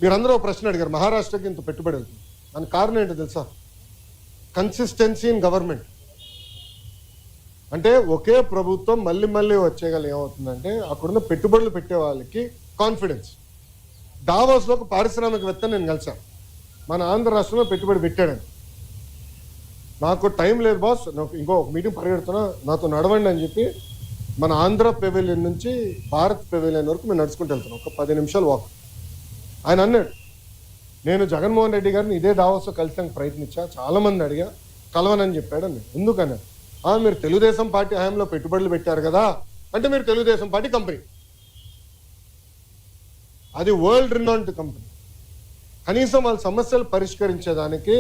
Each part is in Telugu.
మీరందరూ ప్రశ్న అడిగారు, మహారాష్ట్రకి ఇంత పెట్టుబడి వెళ్తుంది. దానికి కారణం ఏంటో తెలుసా? Consistency in government. అంటే ఒకే ప్రభుత్వం మళ్ళీ మళ్ళీ వచ్చేగల ఏమవుతుందంటే అక్కడున్న పెట్టుబడులు పెట్టే వాళ్ళకి కాన్ఫిడెన్స్. డావోస్లో ఒక పారిశ్రామికవేత్త నేను కలిసాను, మన ఆంధ్ర రాష్ట్రంలో పెట్టుబడి పెట్టాడని. నాకు టైం లేదు బాస్, నాకు ఇంకో మీటింగ్ పరిగెడుతున్నా, నాతో నడవండి అని చెప్పి మన ఆంధ్ర పెవిలియన్ నుంచి భారత్ పెవిలియన్ వరకు మేము నడుచుకుంటూ వెళ్తున్నాం, ఒక 10 నిమిషాలు వాక్. ఆయన అన్నాడు, నేను జగన్మోహన్ రెడ్డి గారిని ఇదే డావోస్లో కలిసానికి ప్రయత్నించా, చాలామంది అడిగా, కలవనని చెప్పాడు అని. ఎందుకన్నారు? మీరు తెలుగుదేశం పార్టీ హయాంలో పెట్టుబడులు పెట్టారు కదా అంటే, మీరు తెలుగుదేశం పార్టీ కంపెనీ, అది వరల్డ్ రినౌండ్ కంపెనీ. కనీసం వాళ్ళ సమస్యలు పరిష్కరించేదానికి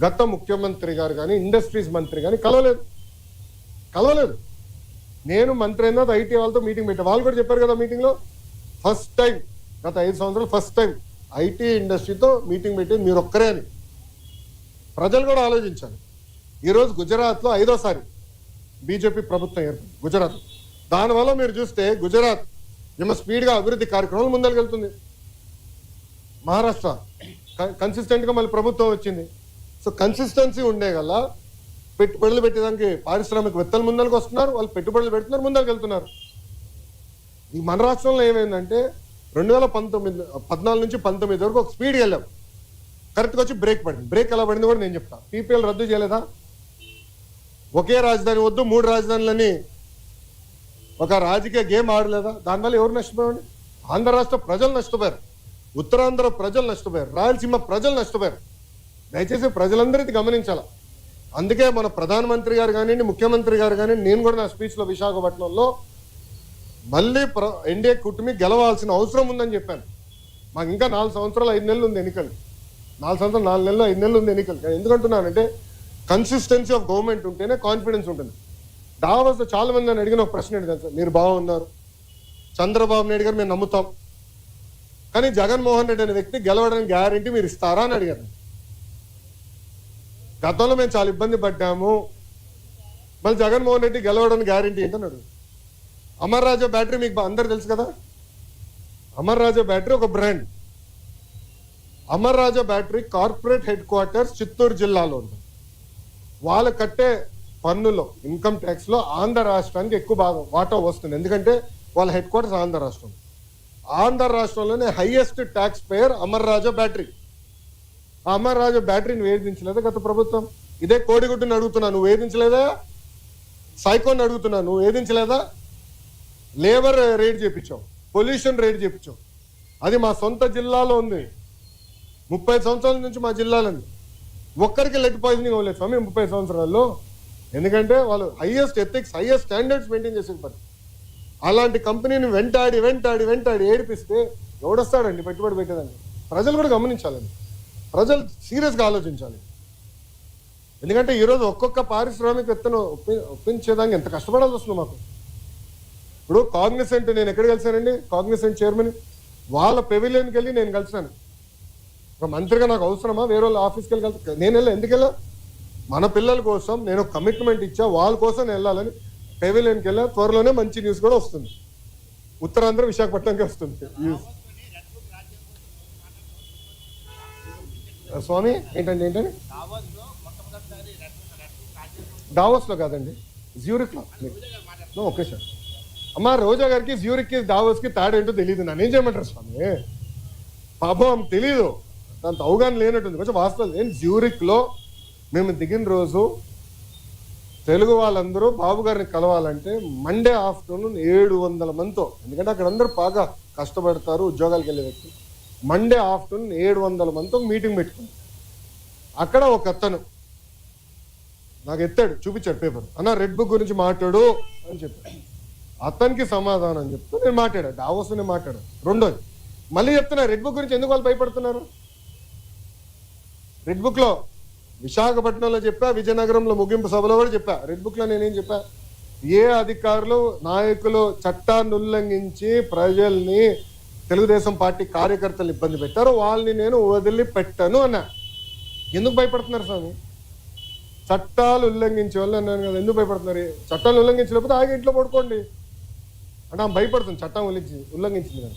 గత ముఖ్యమంత్రి గారు కానీ ఇండస్ట్రీస్ మంత్రి కానీ కలవలేదు. నేను మంత్రి అయినా ఐటీ వాళ్ళతో మీటింగ్ పెట్టాను, వాళ్ళు కూడా చెప్పారు కదా మీటింగ్లో, ఫస్ట్ టైం గత 5 సంవత్సరాలు ఫస్ట్ టైం ఐటీ ఇండస్ట్రీతో మీటింగ్ పెట్టింది మీరు ఒక్కరే అని. ప్రజలు కూడా ఆలోచించాలి. ఈరోజు గుజరాత్లో 5వ బీజేపీ ప్రభుత్వం ఏర్పడింది గుజరాత్. దానివల్ల మీరు చూస్తే గుజరాత్ ఏమో స్పీడ్గా అభివృద్ధి కార్యక్రమాలు ముందరికెళ్తుంది. మహారాష్ట్ర కన్సిస్టెంట్గా మళ్ళీ ప్రభుత్వం వచ్చింది. సో కన్సిస్టెన్సీ ఉండే గల పెట్టుబడులు పెట్టేదానికి పారిశ్రామికవేత్తలు ముందరికి వస్తున్నారు, వాళ్ళు పెట్టుబడులు పెడుతున్నారు, ముందరికి వెళ్తున్నారు. ఈ మన రాష్ట్రంలో ఏమైందంటే 2014 నుంచి 19 వరకు ఒక స్పీడ్గా వెళ్ళాం, కరెక్ట్గా వచ్చి బ్రేక్ పడింది. బ్రేక్ ఎలా పడింది కూడా నేను చెప్తాను. పీపీఎల్ రద్దు చేయలేదా? ఒకే రాజధాని వద్దు 3 రాజధానులని ఒక రాజకీయ గేమ్ ఆడలేదా? దానివల్ల ఎవరు నష్టపోయారు? ఆంధ్ర రాష్ట్ర ప్రజలు నష్టపోయారు, ఉత్తరాంధ్ర ప్రజలు నష్టపోయారు, రాయలసీమ ప్రజలు నష్టపోయారు. దయచేసి ప్రజలందరికీ గమనించాల. అందుకే మన ప్రధానమంత్రి గారు కానివ్వండి, ముఖ్యమంత్రి గారు కానివ్వండి, నేను కూడా నా స్పీచ్లో విశాఖపట్నంలో మళ్ళీ ఎన్డీఏ కూటమి గెలవాల్సిన అవసరం ఉందని చెప్పాను. మాకు ఇంకా 4 సంవత్సరాలు 5 నెలలు ఉంది ఎన్నికలు, 4 సంవత్సరాలు 4 నెలలు 5 నెలలు ఉంది ఎన్నికలు. ఎందుకంటున్నానంటే కన్సిస్టెన్సీ ఆఫ్ గవర్నమెంట్ ఉంటేనే కాన్ఫిడెన్స్ ఉంటుంది. డావోస్లో చాలా మంది నన్ను అడిగిన ఒక ప్రశ్న అడిగాను, సార్ మీరు బాగున్నారు, చంద్రబాబు నాయుడు గారు మేము నమ్ముతాం, కానీ జగన్మోహన్ రెడ్డి అనే వ్యక్తి గెలవడానికి గ్యారంటీ మీరు ఇస్తారా అని అడిగారు. గతంలో మేము చాలా ఇబ్బంది పడ్డాము, మళ్ళీ జగన్మోహన్ రెడ్డి గెలవడానికి గ్యారంటీ ఏంటని అడుగు. అమర్ రాజా బ్యాటరీ మీకు అందరు తెలుసు కదా, అమర్ రాజా బ్యాటరీ ఒక brand. Amar Raja battery corporate headquarters Chittoor జిల్లాలో ఉంది. వాళ్ళు కట్టే పన్నులో ఇన్కమ్ ట్యాక్స్లో ఆంధ్ర రాష్ట్రానికి ఎక్కువ భాగం వాటా వస్తుంది, ఎందుకంటే వాళ్ళ హెడ్ క్వార్టర్స్ ఆంధ్ర రాష్ట్రం. ఆంధ్ర రాష్ట్రంలోనే highest tax payer Amar Raja battery. ఆ అమర్ రాజా బ్యాటరీని వేధించలేదా గత ప్రభుత్వం? ఇదే కోడిగుడ్డుని అడుగుతున్నా, నువ్వు వేధించలేదా? సైకోని అడుగుతున్నా, నువ్వు వేధించలేదా? లేబర్ రేట్ చేయించావు, పొల్యూషన్ రేట్ చేయించావు. అది మా సొంత జిల్లాలో ఉంది, 30 సంవత్సరాల నుంచి మా జిల్లాలో ఉంది. ఒక్కరికి లెడ్ పాయిజనింగ్ అవ్వలేదు స్వామి 30 సంవత్సరాల్లో. ఎందుకంటే వాళ్ళు highest ethics, highest standards maintain చేసే పని. అలాంటి కంపెనీని వెంటాడి ఏడిపిస్తే ఎవడొస్తాడండి పెట్టుబడి పెట్టేదాన్ని? ప్రజలు కూడా గమనించాలండి, ప్రజలు సీరియస్గా ఆలోచించాలి. ఎందుకంటే ఈరోజు ఒక్కొక్క పారిశ్రామికవేత్తను ఒప్పించేదానికి ఎంత కష్టపడాల్సి వస్తుంది మాకు. ఇప్పుడు కాగ్నిసెంట్ నేను ఎక్కడ కలిసానండి, కాగ్నిసెంట్ చైర్మన్ వాళ్ళ పెవిలియన్కి వెళ్ళి నేను కలిసాను. ఒక మంత్రిగా నాకు అవసరమా వేరే వాళ్ళ ఆఫీస్కి వెళ్ళి కలిసి? నేను వెళ్ళా, ఎందుకు వెళ్ళా? మన పిల్లల కోసం నేను కమిట్మెంట్ ఇచ్చా, వాళ్ళ కోసం వెళ్ళాలని పెవిలియన్కి వెళ్ళా. త్వరలోనే మంచి న్యూస్ కూడా వస్తుంది, ఉత్తరాంధ్ర విశాఖపట్నంకి వస్తుంది. స్వామి ఏంటండి డావోస్లో కాదండి, జ్యూరిక్లో. Okay sir. అమ్మ రోజా గారికి జ్యూరిక్కి డావోస్కి తేడా ఏంటో తెలియదు, నన్నేం చేయమంటారు స్వామి? పాపం తెలియదు, దాంతో అవగాహన లేనట్టుంది. కొంచెం వాస్తవం ఏంటి, జ్యూరిక్లో మేము దిగిన రోజు తెలుగు వాళ్ళందరూ బాబు గారిని కలవాలంటే మండే ఆఫ్టర్నూన్ 700 మందితో, ఎందుకంటే అక్కడ అందరూ బాగా కష్టపడతారు ఉద్యోగాలకు వెళ్ళే వ్యక్తులు. మండే ఆఫ్టర్నూన్ 700 మందితో మీటింగ్ పెట్టుకుంది. అక్కడ ఒక అతను నాకు ఎత్తాడు, చూపించాడు పేపర్, అన్న రెడ్ బుక్ గురించి మాట్లాడు అని చెప్పాడు. అతనికి సమాధానం చెప్తూ నేను మాట్లాడాను, డావోస్ నేను మాట్లాడాను. రెండోది మళ్ళీ చెప్తున్నా, రెడ్ బుక్ గురించి ఎందుకు వాళ్ళు భయపడుతున్నారు? రెడ్ బుక్లో విశాఖపట్నంలో చెప్పా, విజయనగరంలో ముగింపు సభలో కూడా చెప్పా. రెడ్ బుక్లో నేనేం చెప్పా, ఏ అధికారులు నాయకులు చట్టాన్ని ఉల్లంఘించి ప్రజల్ని, తెలుగుదేశం పార్టీ కార్యకర్తలు ఇబ్బంది పెట్టారో వాళ్ళని నేను వదిలిపెట్టను అన్నా. ఎందుకు భయపడుతున్నారు స్వామి? చట్టాలు ఉల్లంఘించే వాళ్ళు అన్నాను కదా, ఎందుకు భయపడుతున్నారు? చట్టాలు ఉల్లంఘించలేకపోతే ఆగి ఇంట్లో పడుకోండి అంటే ఆమె భయపడుతుంది, చట్టం ఉల్లంఘించింది కదా.